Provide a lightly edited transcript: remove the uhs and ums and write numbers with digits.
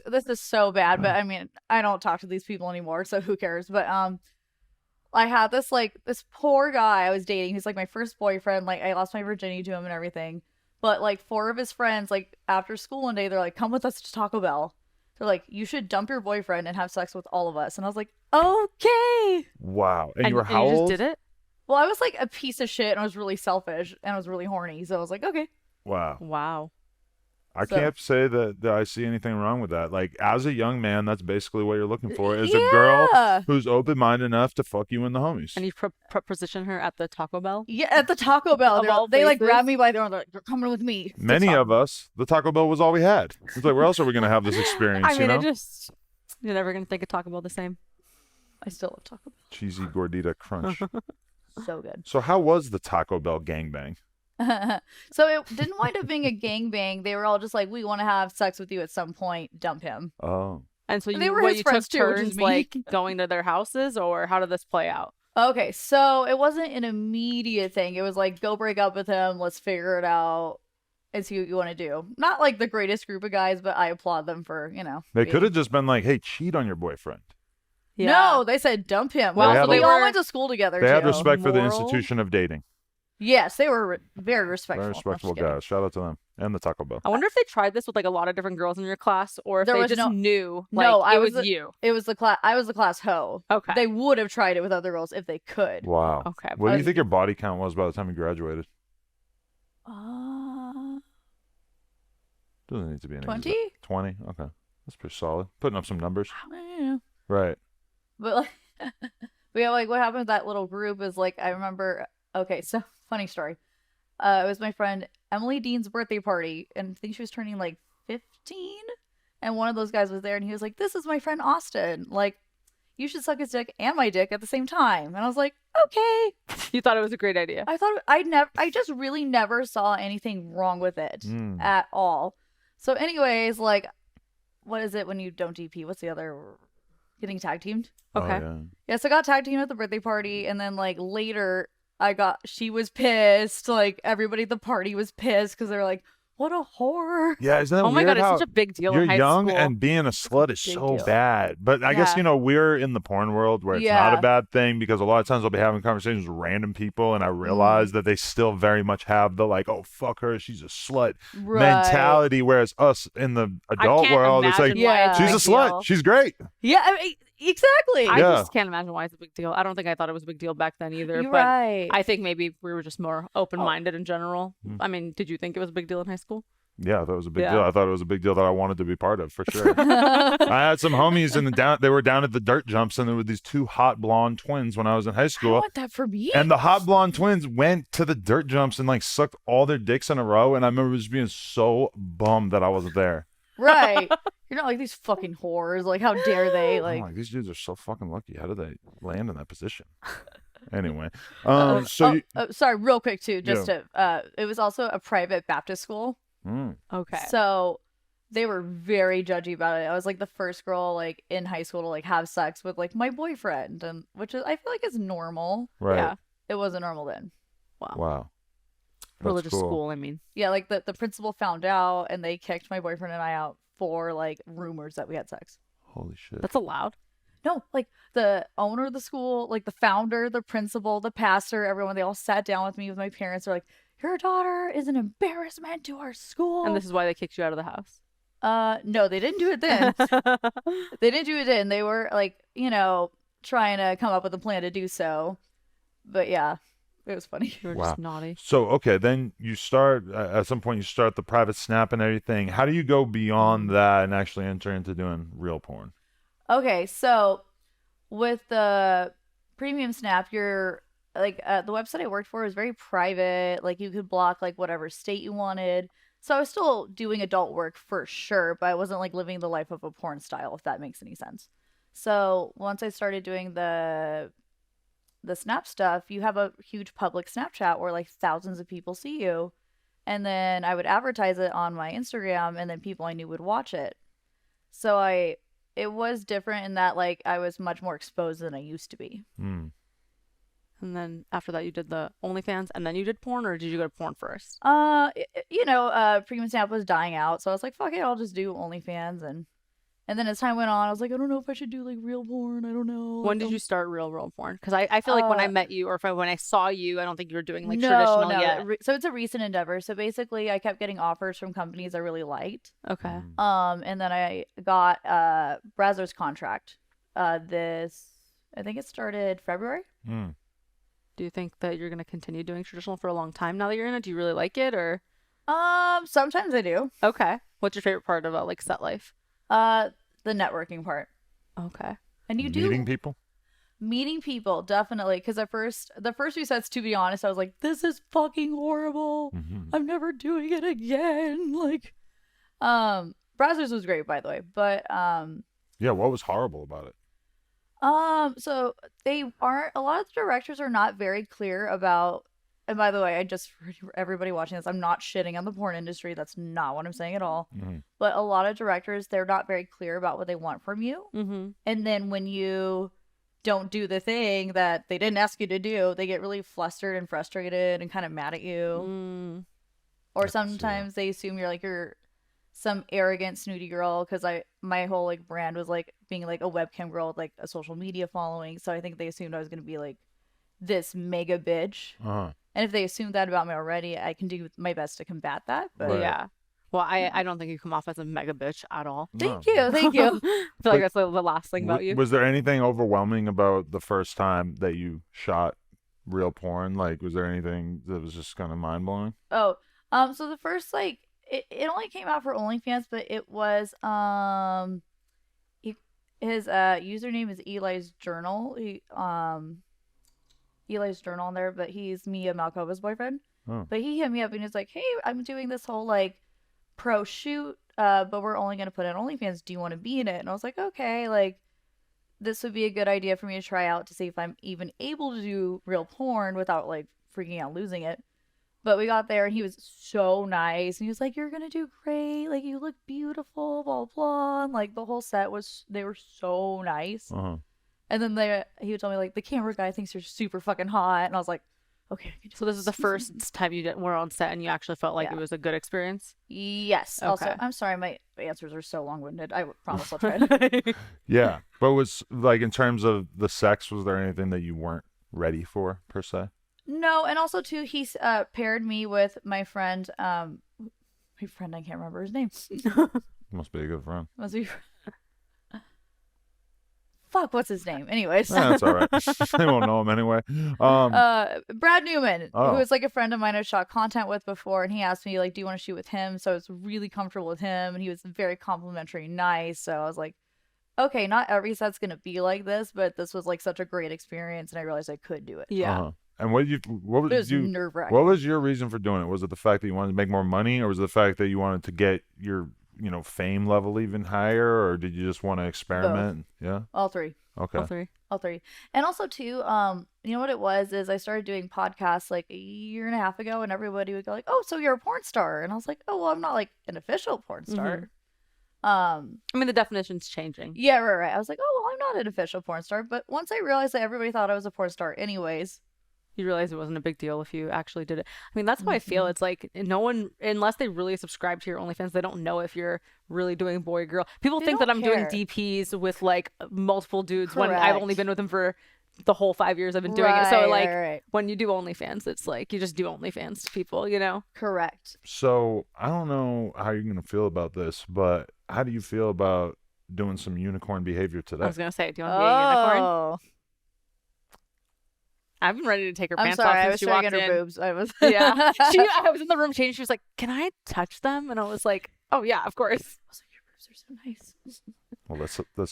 This is so bad, but I mean, I don't talk to these people anymore, so who cares? But I had this poor guy I was dating. He's like my first boyfriend. Like I lost my virginity to him and everything. But like four of his friends, like after school one day, they're like, "Come with us to Taco Bell." They're like, "You should dump your boyfriend and have sex with all of us." And I was like, "Okay." Wow. And you were And how you just old? did it? Well, I was like a piece of shit and I was really selfish and I was really horny, so I was like, "Okay." Wow. Wow. I So- can't say that I see anything wrong with that. Like, as a young man, that's basically what you're looking for is a girl Yeah. who's open-minded enough to fuck you and the homies. And you position her at the Taco Bell? Yeah, at the Taco Bell, Of all they like places? grabbed me by the arm. They're like, "You're coming with me." to Many Taco of us, the Taco Bell was all we had. It's like, where else are we going to have this experience, I mean, you know? you're never going to think of Taco Bell the same. I still love Taco Cheesy gordita crunch. Bell. So good. So how was the Taco Bell gangbang? So it didn't wind up being a gangbang. They were all just like, "We want to have sex with you at some point. Dump him." Oh. And so They were his you friends took too, which is turns me. like going to their houses, or how did this play out? Okay, so it wasn't an immediate thing. It was like, go break up with him. Let's figure it out and see what you want to do. Not like the greatest group of guys, but I applaud them for, They being- could have just been like, hey, cheat on your boyfriend. No, they said dump him. Well, Well, so we they all were- went to school together They too. had respect for the Moral? institution of dating. Yes, they were very respectful. Very I'm just respectable kidding. guys. Shout out to them. And the Taco Bell. I wonder if they tried this with like a lot of different girls in your class, or if There they was just no- knew No, like, I it was was the- you. It was the class. I was the class hoe. Okay. They would have tried it with other girls if they could. Wow. Okay. What do you but- think your body count was by the time you graduated? Doesn't need to be an 20? 20? Okay. That's pretty solid. Putting up some numbers. Yeah. Right. But like, we have like what happened with that little group is like I remember. Okay, so funny story. It was my friend Emily Dean's birthday party, and I think she was turning like 15. And one of those guys was there, and he was like, "This is my friend Austin. Like, you should suck his dick and my dick at the same time." And I was like, "Okay." You thought it was a great idea. I just really never saw anything wrong with it at all. So, anyways, like, what is it when you don't DP? What's the other? Getting tag teamed. Okay. Oh, Yeah, so I got tag teamed at the birthday party, and then like later, she was pissed. Like everybody at the party was pissed because they were like, "What a whore!" yeah. Isn't that Oh my weird god, it's how such a big deal you're in high young school. and being a slut is Big so deal. bad. But I guess, Yeah. we're in the porn world where it's Yeah. not a bad thing because a lot of times I'll be having conversations with random people and I realize that they still very much have the like, oh, fuck her, she's a slut Right. mentality. Whereas us in the adult can't world, it's like, imagine why it's a she's a big slut. deal. She's great. Yeah, I mean, exactly. I Yeah. just can't imagine why it's a big deal. I don't think I thought it was a big deal back then either. You're but right. I think maybe we were just more open-minded in general. Mm. I mean, did you think it was a big deal in high school? Yeah, I thought it was a big Yeah. deal. I thought it was a big deal that I wanted to be part of for sure. I had some homies they were down at the dirt jumps and there were these two hot blonde twins when I was in high I school. want that for me. And the hot blonde twins went to the dirt jumps and like sucked all their dicks in a row. And I remember just being so bummed that I wasn't there. Right. You're not like these fucking whores. Like, how dare they? I'm Like, like, these dudes are so fucking lucky. How did they land in that position? Anyway, sorry, real quick too. Just to, it was also a private Baptist school. Okay. So they were very judgy about it. I was like the first girl like in high school to like have sex with like my boyfriend, and which is I feel like is normal. right. Yeah. It wasn't normal then. Wow. That's Religious cool. school, I mean. Yeah, like the principal found out, and they kicked my boyfriend and I out for like rumors that we had sex. Holy shit. That's allowed. No, like the owner of the school, like the founder, the principal, the pastor, everyone, they all sat down with me with my parents. They're like, "Your daughter is an embarrassment to our school." And this is why they kicked you out of the house. No, they didn't do it then. They didn't do it then. They were like, trying to come up with a plan to do so. But yeah, it was funny. You were Wow. just naughty. So, okay, then you start, at some point you start the private snap and everything. How do you go beyond that and actually enter into doing real porn? Okay, so with the premium snap, you're like the website I worked for was very private. Like you could block like whatever state you wanted. So I was still doing adult work for sure, but I wasn't like living the life of a porn style, if that makes any sense. So once I started doing the snap stuff, you have a huge public Snapchat where like thousands of people see you. And then I would advertise it on my Instagram, and then people I knew would watch it. So it was different in that like I was much more exposed than I used to be. Hmm. And then after that, you did the OnlyFans, and then you did porn, or did you go to porn first? Premium Snap was dying out, so I was like, fuck it, I'll just do OnlyFans, and And then as time went on, I was like, I don't know if I should do like real porn. I don't know. When did you start real porn? Because I feel like when I met you, or when I saw you, I don't think you were doing like traditional yet. So it's a recent endeavor. So basically, I kept getting offers from companies I really liked. Okay. And then I got Brazzers contract. I think it started February. Mm. Do you think that you're gonna continue doing traditional for a long time now that you're in it? Do you really like it, or? Sometimes I do. Okay. What's your favorite part about like set life? The networking part. Okay. And you Meeting people? Meeting people, definitely. Because the first few sets, to be honest, I was like, this is fucking horrible. Mm-hmm. I'm never doing it again. Like, Brazzers was great, by the way. But, yeah, what was horrible about it? so a lot of the directors are not very clear about, and by the way, for everybody watching this, I'm not shitting on the porn industry. That's not what I'm saying at all. Mm-hmm. But a lot of directors, they're not very clear about what they want from you. Mm-hmm. And then when you don't do the thing that they didn't ask you to do, they get really flustered and frustrated and kind of mad at you. Mm. Or sometimes they assume you're some arrogant, snooty girl, because my whole like brand was like being like a webcam girl with like a social media following. So I think they assumed I was going to be like this mega bitch. Uh-huh. And if they assumed that about me already, I can do my best to combat that. But Right. Yeah. Well, I don't think you come off as a mega bitch at all. Thank you. Thank you. I feel like that's the last thing about you. Was there anything overwhelming about the first time that you shot real porn? Like, was there anything that was just kind of mind blowing? Oh, so the first like it only came out for OnlyFans, but it was his username is Eli's Journal. Eli's Journal on there, but he's Mia Malkova's boyfriend. Oh. But he hit me up and he's like, "Hey, I'm doing this whole like pro shoot, but we're only gonna put in OnlyFans. Do you want to be in it?" And I was like, "Okay, like this would be a good idea for me to try out to see if I'm even able to do real porn without like freaking out losing it." But we got there and he was so nice and he was like, "You're gonna do great. Like you look beautiful, blah blah." And like the whole set they were so nice. Uh-huh. And then he would tell me like the camera guy thinks you're super fucking hot, and I was like, okay. So this is the first time you were on set and you actually felt like it was a good experience? Yes. Okay. Also, I'm sorry, my answers are so long-winded. I promise I'll try to. Yeah. But was like in terms of the sex, was there anything that you weren't ready for per se? No, and also too, he paired me with my friend. I can't remember his name. Must be a good friend. Must be. Fuck, what's his name? Anyways. That's all right. They won't know him anyway. Brad Newman, who was like a friend of mine I shot content with before, and he asked me like, "Do you want to shoot with him?" So I was really comfortable with him, and he was very complimentary, nice. So I was like, okay, not every set's gonna be like this, but this was like such a great experience, and I realized I could do it. Yeah. Uh-huh. And what was nerve-wracking. what was your reason for doing it? Was it the fact that you wanted to make more money, or was it the fact that you wanted to get your fame level even higher, or did you just want to experiment? Both. Yeah. All three. Okay. All three. And also too, you know what it was is I started doing podcasts like a year and a half ago, and everybody would go like, "Oh, so you're a porn star?" And I was like, "Oh, well, I'm not like an official porn star." I mean, the definition's changing. Yeah, right. I was like, "Oh, well, I'm not an official porn star." But once I realized that everybody thought I was a porn star anyways, you realize it wasn't a big deal if you actually did it. I mean, that's how I feel. It's like no one, unless they really subscribe to your OnlyFans, they don't know if you're really doing boy girl. People think that I'm doing DPs with like multiple dudes when I've only been with them for the whole 5 years I've been doing it. So like when you do OnlyFans, it's like you just do OnlyFans to people, Correct. So I don't know how you're gonna feel about this, but how do you feel about doing some unicorn behavior today? I was gonna say, do you want to be a unicorn? I've been ready to take her pants off since she walked in. Her boobs. I was I was in the room changing. She was like, "Can I touch them?" And I was like, "Oh yeah, of course." I was like, "Your boobs are so nice." Well, let's